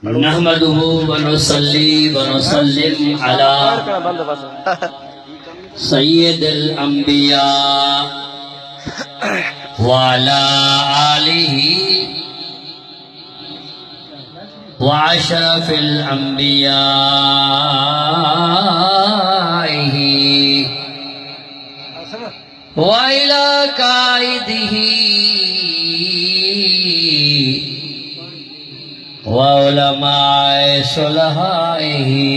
नहमदुहु व नुसल्ली व नुसल्लिम अला सय्यिदिल अंबिया व अला आलिहि व अशरफिल अंबिया व इला काइदिही व उलमाए सुलहाइही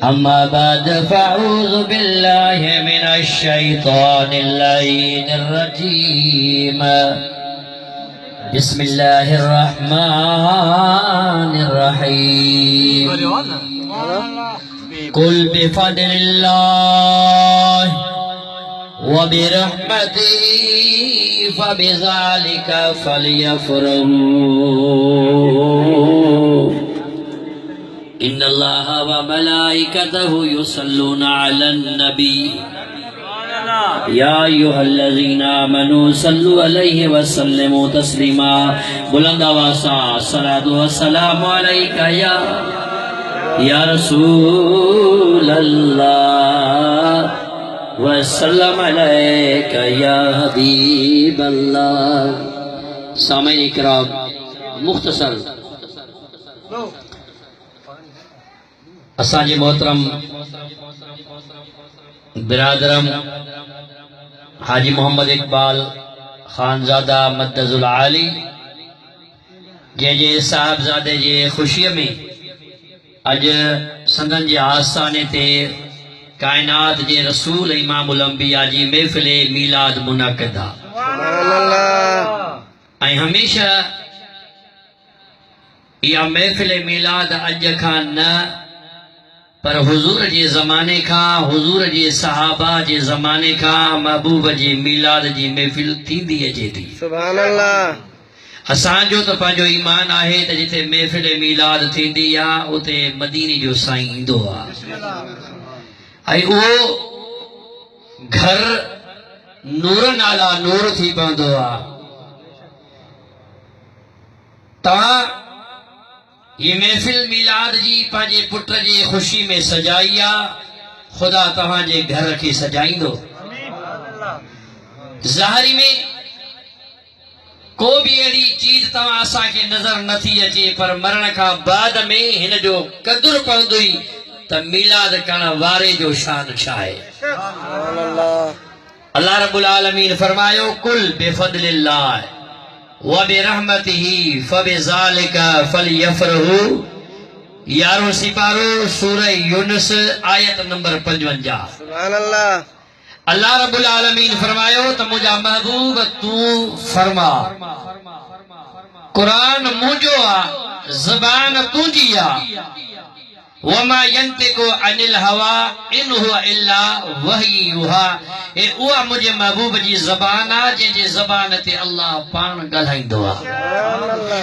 अम्मा बाद फ़अऊज़ु बिल्लाहि मिनश शैतानिर रजीम बिस्मिल्लाहिर रहमानिर रहीम कुल बिफ़द्लिल्लाहि व बिरहमतिही फ़बिज़ालिका फ़लयफ़रहू इन्नल्लाह व मलाइकतहु युसल्लूना अलन नबी या अय्युहल्लज़ीना आमनू सल्लु अलैहि व सल्लिमू तस्लीमा। बुलंद आवाज़ से सलातो व सलाम अलैका या रसूल अल्लाह व सल्लम अलैका या हबीब अल्लाह। सामईन इकराम, मुख्तसर असांजे मोहतरम बिरादरम हाजी मोहम्मद इकबाल खानजादा मद्दजुल आली जे साहबजादे जे खुशी में अज संदन जे आस्थाने ते कायनात जे रसूल इमामुल अंबिया जी महफिल मीलाद मुनाकिद आहे। हमेशा या महफिल मीलाद अज का न पर हुजूर जे ज़माने का, हुजूर जे सहाबा जे ज़माने का महबूब जे मीलाद जी महफिल थींदी अचे थी। सुभान अल्लाह। असांजो तो पंहिंजो ईमान आहे त जिथे महफिल मीलाद थींदी आहे उते मदीने जो साईं ईंदो आहे ऐं उहो घर नूर नाला नूर थी पवंदो आहे। तव्हां ये महफिल मीलाद जी पंहिंजे पुट जे खुशी में सजाई आहे, खुदा तव्हांजे घर खे सजाईंदो। ज़ाहिरी में को भी अहिड़ी चीज तव्हां असांखे नज़र नथी अचे, पर मरण खां बाद में हिन जो क़दुरु पवंदो ई त मीलाद करण वारे जो शान छा आहे। अल्लाह रब्बुल आलमीन फरमायो कुल बिफद्लिल्लाह व बिरहमतिही फबिज़ालिका फलयफ़रहू। 11 सिपारो सूरह यूनुस आयत नंबर 55। सुभान अल्लाह। अल्लाह रब्बुल आलमीन फरमायो त मुंहिंजा महबूब तू फरमा कुरान मुंहिंजो आहे, ज़बान तुंहिंजी आहे। वमा यंतिकु अनिल हवा इन हुवा इल्ला वही युहा। ए उहा मुंहिंजे महबूब जी ज़बान आहे जंहिंजे ज़बान ते अल्लाह पाण ॻाल्हाईंदो आहे।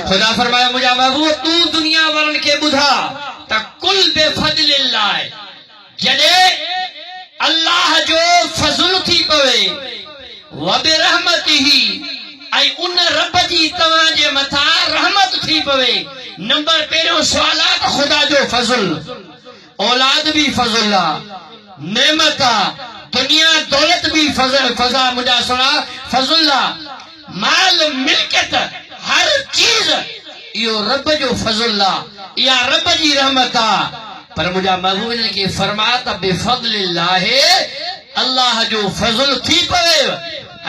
खुदा फरमायो मुंहिंजा महबूब तू दुनिया वारनि खे ॿुधा त कुल बिफद्लिल्लाह, जॾहिं अल्लाह जो फज़ल थी पवे व बिरहमतिही ऐं उन रब जी तव्हांजे मथां रहमत थी पवे। नंबर पहिरियों सवाल आहे त खुदा जो फज़ल, औलाद भी फज़ल आहे, नेमत आहे, दुनिया दौलत भी फज़ा मुंहिंजा सुणा फज़ल आहे, माल मिल्कियत हर चीज इहो रब जो फज़ल आहे, इहा रब जी रहमत आहे। पर मुंहिंजा महबूब खे फरमा त बिफद्लिल्लाह अल्लाह जो फज़ल थी पवे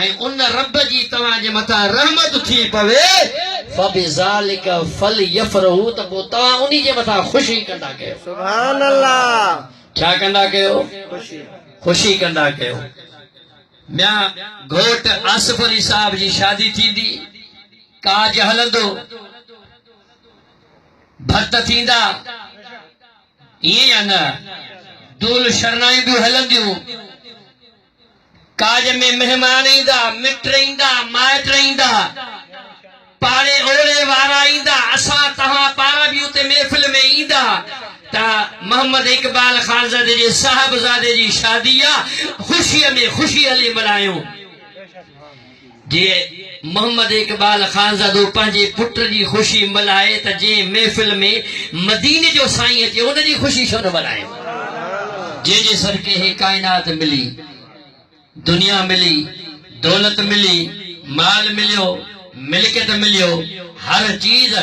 ऐं उन रब जी तव्हांजे मथां रहमत थी पवे फबिज़ालिका फलयफ़रहू, त पोइ तव्हां उन्ही जे मथां ख़ुशी कंदा कयो। सुभान अल्लाह। छा कंदा कयो? ख़ुशी कंदा कयो। ॿिया घोट आसिफ अली साहब जी शादी थींदी, काज हलंदो, भर्त थींदा, ईअं या न? दूल शरणायूं बि हलंदियूं, काज में मेहमान ईंदा, मिट ईंदा, माइट ईंदा, पाड़े ओड़े वारा ईंदा, असां तव्हां पारा भी उते महफिल में ईंदा त मोहम्मद इकबाल खानजादे जे साहबजादे जी शादी आहे, ख़ुशीअ में ख़ुशी हली मल्हायूं। जे मोहम्मद इकबाल खानज़ादो पंहिंजे पुट जी ख़ुशी मल्हाए त जे महफ़िल में मदीने जो साईं अचे उन जी ख़ुशी छो न मल्हाए। जंहिंजे सदके हे काइनात मिली, दुनिया मिली, दौलत मिली, माल मिलियो, मिल्कियत मिलियो, हर चीज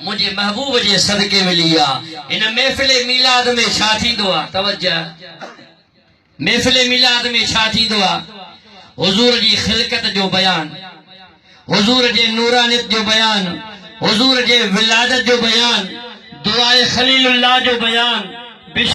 मुझे महबूब जे सदके मिली आहे। इन महफ़िल मिलाद में छा थींदो आहे? तवज्जो, महफ़िल मिलाद में छा थींदो आहे? हुज़ूर जी ख़िलक़त जो बयान, हुज़ूर जे नूरानियत जो बयान, हुज़ूर जे विलादत जो बयान, दुआए खलीलुल्लाह जो बयान,